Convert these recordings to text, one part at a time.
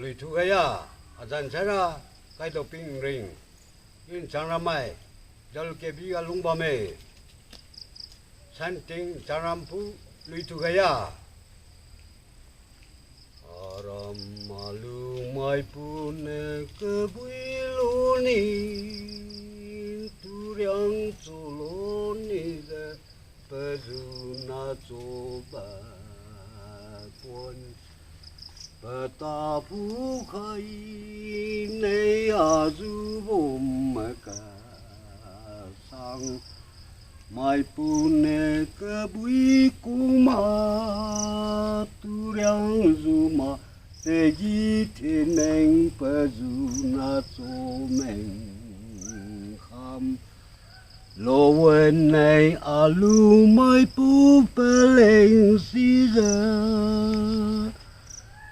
lùi thu cái à dàn sai ra Kaidauping Nring in Liangmai dal ke bi alung ba me san ting Liangpu lùi thu cái à aram malu mai pun ke bui lu ni tu riang chu lo ni de pe zu na chu ba quân ta phú khai nay à du bom cả sang mai pune ke bui kuma tu riang du ma te ji thi neng pa du na cho meng kham lo wen nay alu mai pu pe leng si ra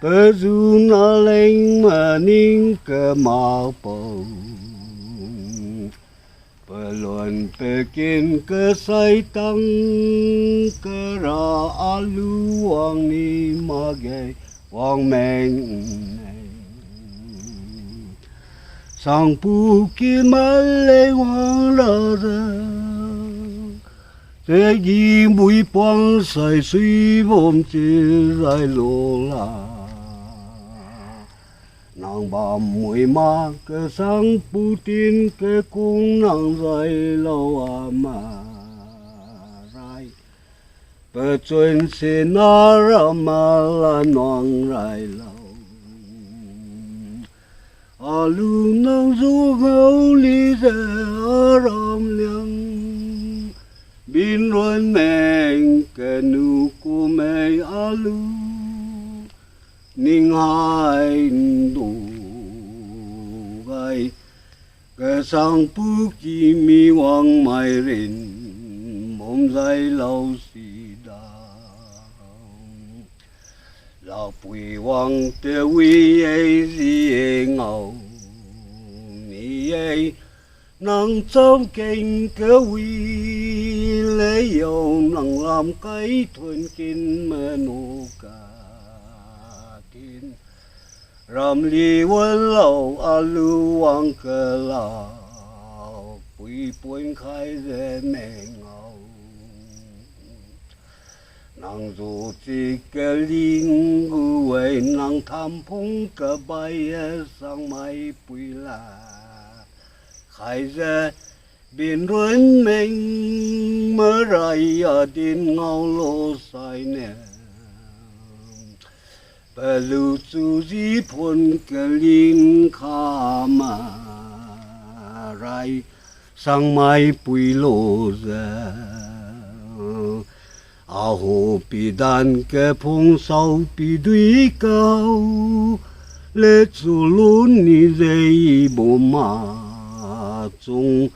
bờ du na lên mà nín cơ mạo bầu bờ luồn bờ kiên cơ say tăng cơ ra alu hoàng ni mà ghé hoàng men sang pu kia mà lê hoàng ra ra thế gì mũi quăng say suy vốn chỉ dài lô la nàng bà mùi ma cơ sang Putin cơ cung nàng dài lâu à mà rai bờ chuyên xin ra mà là nàng rai lâu à lu nàng du ngâu lý dè ram liang bin luân mèn cơ nu cu mê à lu ninh hai đủ gai cái sang pu kỳ mi hoàng mai rin mồm dài lâu xì đào lão bùi hoàng tiêu uy ấy gì ngầu mi ấy nàng trong kinh cơ uy lấy yêu nàng làm cái thuần kinh mà nô cả ram li quân lâu alu wang cơ lao bùi buồn khai dễ mẹ ngầu nàng dù chỉ cơ linh gu quay nàng tham phong cơ bay sang mai bùi la khai dễ biển ruộng mình mơ rai ở đến ngao lô sai nè bờ lưu chu di phun cơ linh kha mà rai sang mai bùi lô ra à hồ bị đàn cơ phong sau bị đuôi cao lê chu lún ni dây bộ mà chung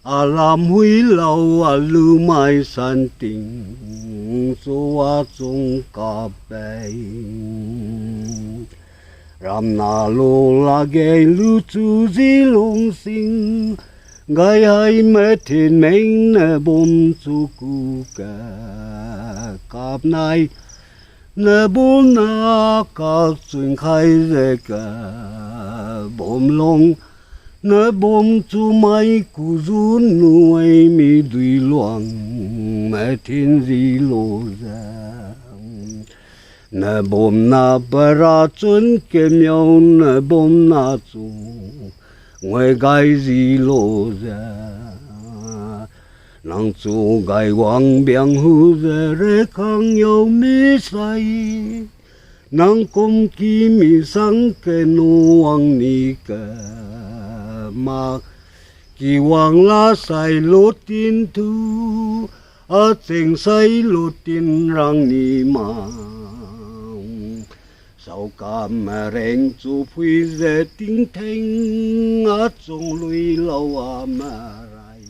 à làm huy lâu à lưu mai san tình số chung cà bè ram na lô la ghé lưu chu di lung sinh gai hai mẹ thiên mình nè bom chu cu cả cặp này nè bom na các chuyện khai dễ cả bom long nè bom chu mai cu run nuôi mi đuôi loang mẹ thiên di lô ra nè bom na bara chun kem nhau nè bom na chu ngoài gai di lô ra nàng chu gai hoàng biang hu ra re khang nhau mi say nàng công ki mi sang ke nu hoàng ni cả mà kỳ hoàng la sai lốt tin thu ở trên say lốt tin răng ni mà sau cảm rèn chu phi dễ tiếng thanh ở trong lùi lâu mà rai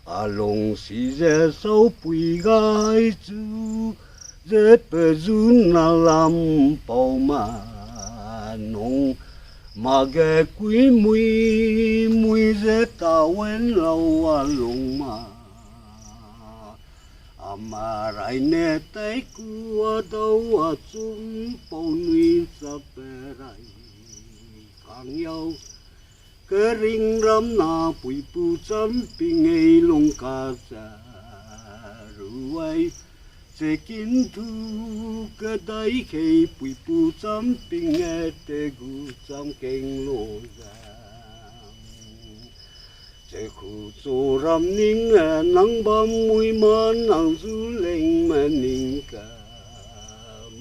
à lồng xì dễ sau phi gai chu dễ bờ run na làm bầu mà nông mà ghé quý mùi mùi dễ ta quên lâu à lùng mà mà lại nè tay cua đâu chung bao nuôi sập lại càng nhau cái ring ram na bụi bụi chấm bình ấy lông cá già ruồi sẽ kín thu cái đấy khi bụi bụi chấm bình ấy để gu chấm kinh lô già sẽ khu chỗ ram ninh nắng bám mùi mà nắng du lên mà ninh cả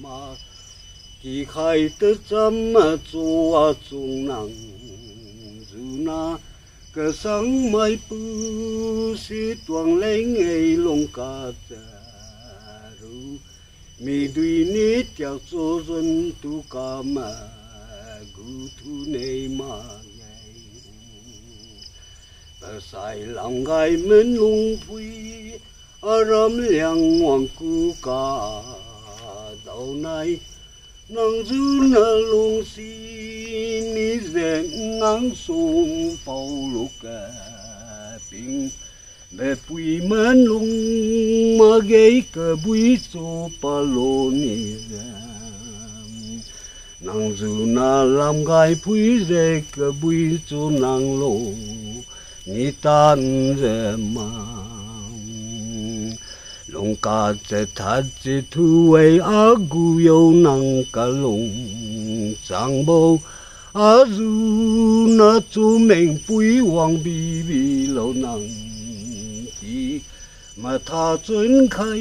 mà kỳ khai tới chấm mà chỗ chung nắng na cái sáng mai bù si tuang lên ngày lông cá ru mi đuôi nít chào cho dân tu cá mà gu thu này mà ngày ta sai lòng gai men lung pui aram liang hoàng cu cá đầu này nang du na lung si ni zen ngang sung bao lục ping be pui man lung ma gei ke bui so pa lo ni nang du na lam gai pui ze ke bui so nang lo ni tan ze ma lông cá sẽ thật chỉ thu ấy á gu yêu năng cả lông sang bầu á du na chú mình bùi hoàng bì bì lâu năng đi mà tha chuẩn khai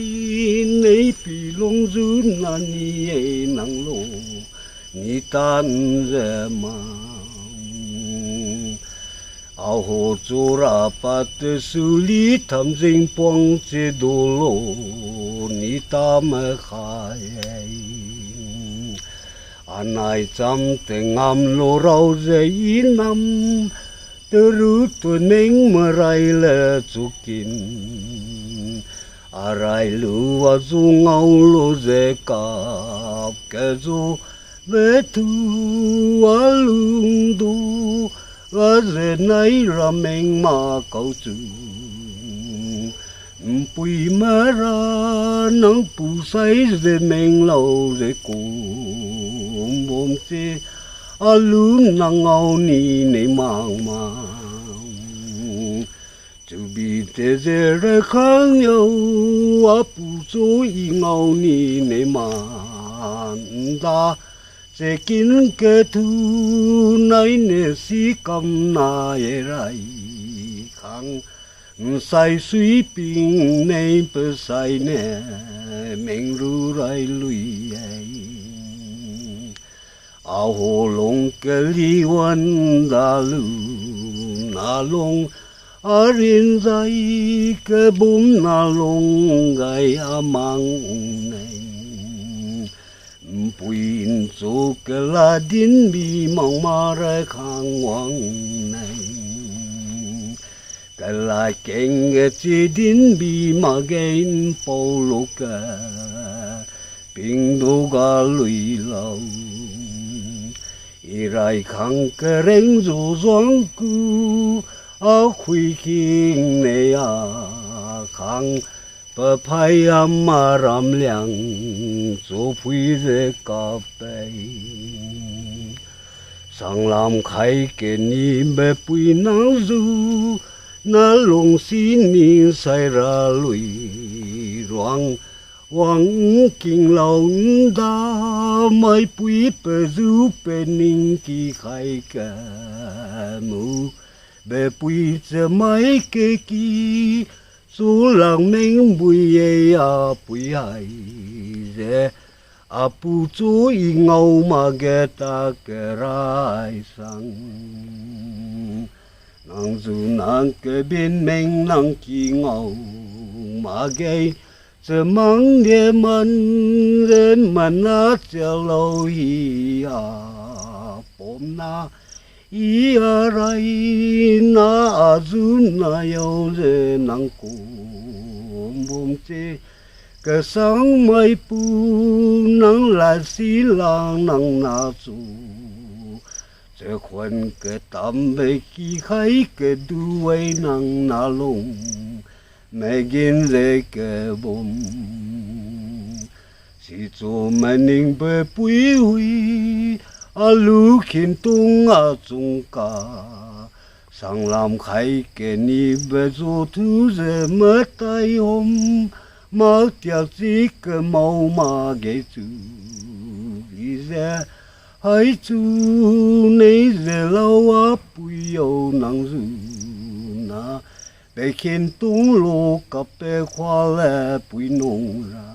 nấy bì lông du na ni ấy năng lông ni tan re mà áo hồ chú ra bắt xử lý thầm dinh bông chế đồ lô ni ta mà khai anh ai chăm tình ngam lô rau dây năm từ rú tuổi mình mà rai lệ chú kín à rai lũ à chú ngâu lô dây cạp kẻ chú về thu à lung đu và giờ này ra mình mà cầu chú bùi mà ra nắng bù say giờ mình lâu giờ cùng bom xe à lú nắng ngâu ni này mang chú bị thế giờ ra khang nhau à bù số y ngâu ni này mang ta sẽ kín cái thu này nè si cầm na rai khang say suy pin này bơ say nè mình ru rai lui áo hồ long cái li wan da lu na long ở riêng dây cái bún na long gai amang này bùi số cái là điên bị mong mà ra khang hoàng này cái là kinh cái chỉ điên bị mà gây bao lục cả bình đồ cả lùi lâu irai khang cái rèn dù doang cu ở khuy kinh này khang bờ phai mà ram liang chỗ phui dễ cà phê sang làm khai cái ni bè phui náo du na lông xin ni sai ra lùi roang hoàng kinh lâu đa mai phui bè du bè ninh kỳ khai cả mu bè phui giờ mai cái kỳ số làng mình bùi bùi hay dễ bù chú y ngâu mà ghé ta kê rai sang nàng dù nàng kê bên mình nàng kỳ ngâu mà ghé giờ mang địa mân đến mà nát cho lâu hi bom na ý ở đây na du na yêu dễ nắng cuồng bom chê cái sáng mai pu nắng là xí lang nắng na su sẽ khuân cái tầm về kỳ khai cái đuôi nắng na lùng mẹ gin dễ kề bom si cho mẹ ninh bê bùi huy à lũ khiến tung à chung cả sang làm khai kê ni bê cho thu dễ mất tay hôm mà tiạc chỉ cơ màu mà ghé chú vì dễ hãy chú nấy dễ lâu á bùi yêu nắng rù na bê khiến tung lô cặp bê khoa lệ bùi nông ra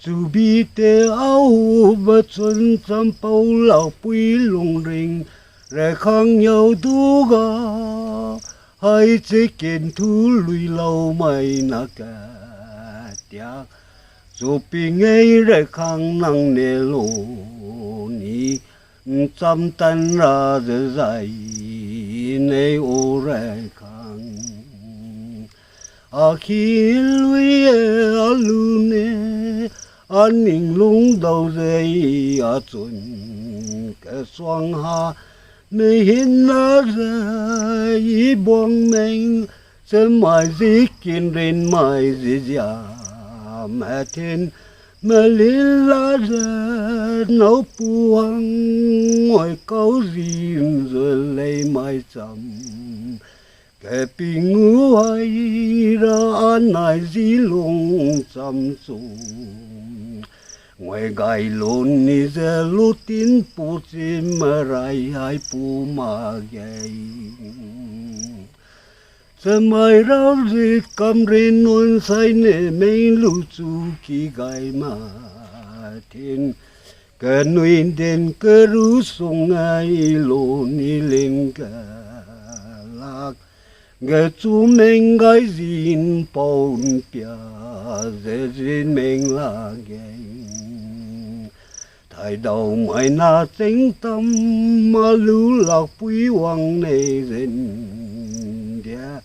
chú bi tê áo bê xuân trăm bao lão bùi lông rình rè khang nhau tu gà hãy chế kiến thu lùi lâu mày nà cả tiạc dù bị ngay rè khang năng nê lô ni trăm tan ra dễ dạy nê ô rè khang à khi lùi à lù nê à ninh lung đầu dây à chuẩn cái xoang ha mê hin na ra y buông mình sẽ mãi dĩ kiên rin mãi dĩ dạ mẹ thiên mẹ liên la ra nấu buông ngoài câu gì rồi lấy mãi chậm kẻ bị ngủ hay ra an này dĩ lung chăm xuống ngoài gai lôn ni giờ lú tin pu chim mà rai hai pu mà gay giờ mai rau gì cầm rin non say nè mấy lú chu ki gai mà thiên cái nuôi đền cái rú sung ai lôn ni lên cả lạc cái chú mình gai zin paun pia giờ zin mình là gay thái đầu mãi na tính tâm mà lưu lạc quý hoàng này dần đĩa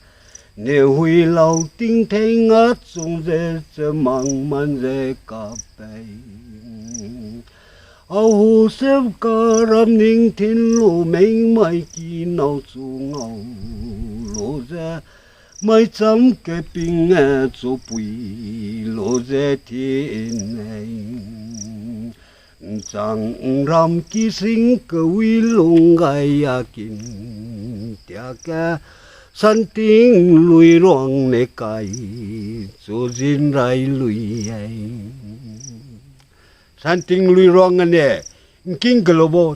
nếu huy lâu tinh thế ngát xuống dễ sẽ mang man dễ cà bày áo hồ xếp cả ram ninh thiên lộ mênh mai kỳ nào xuống ngầu lộ ra mai chấm cái bình nghe cho bùi lộ ra thiên này chẳng ram ký sinh cơ vi lung gai à kinh tia ca san tiếng lùi loang nè cài cho zin rai lùi ai san tiếng lùi loang anh nè kinh globo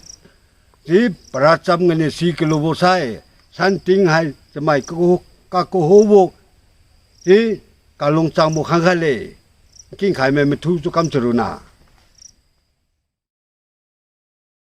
chỉ pracham anh nè si globo sai san tiếng hai mai các cô hô bộ chỉ cả lông trang bộ khang khai lệ kinh khai mẹ thu cho cam churu na